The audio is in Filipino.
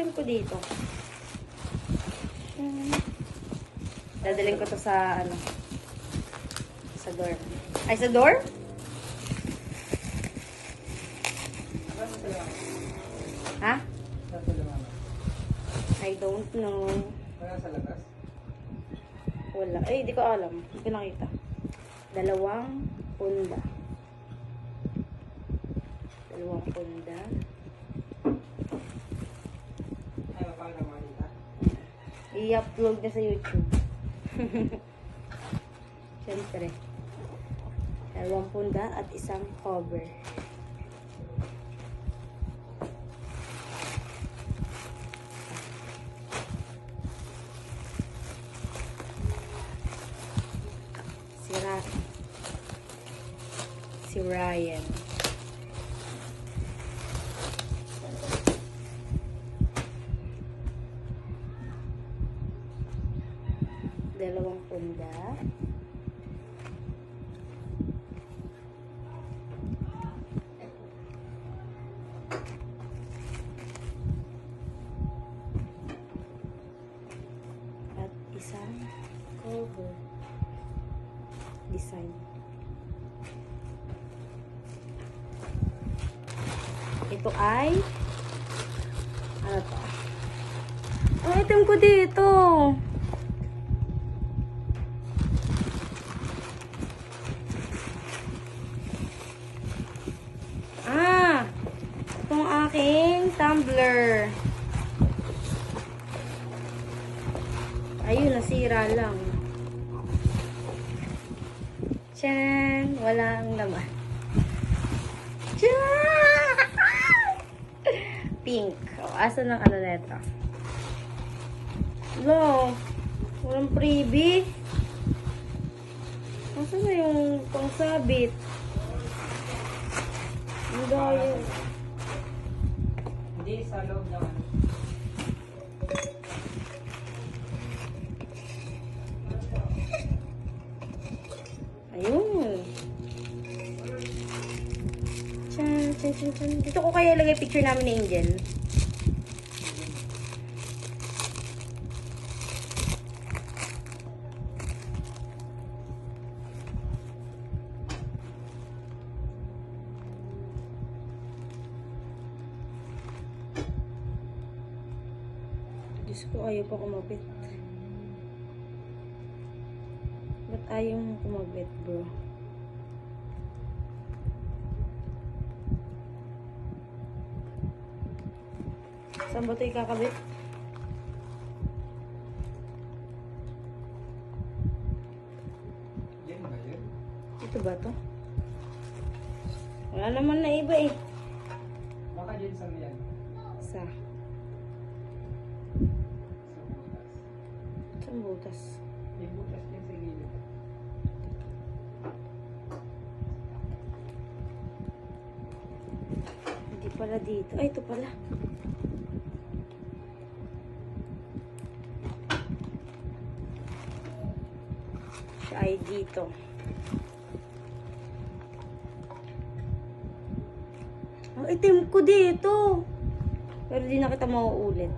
item ko dito. Dadalhin ko to sa, ano, sa door. Ay, sa door? Ha? I don't know. Wala sa labas? Wala. Ay, di ko alam. Hindi ko nakita. 2 punda. 2 punda. Ay, mapang naman nita. I-upload niya sa YouTube. Siyempre. 2 punda at isang cover. Si Ryan. Dalawang punda. At isang cover. Design. Ito ay ano to? Ang item ko dito. Itong aking tumbler. Ayun, nasira lang. Tiyan! Walang laman. Tiyan! Pink. Asa ng ano nito? No. Walang freebie. Asa na yung pangsabit? Ang dahil. Hindi, sa loob naman. Ayun. Tsan, tsan, tsan, tsan. Dito ko kaya ilagay picture namin ni Angel. Diyos ko, ayaw pa kumabit. Ba't ayaw mo kumabit, bro? Saan ba ito ikakabit? Yan ba yun? Ito ba to? Wala naman na iba eh. Baka dyan sa yan. Sa? Saan butas? May butas yan sa gilid. Hindi pala dito. Ay, ito pala. Siya ay dito. Ang itim ko dito. Pero di na kita mauulit.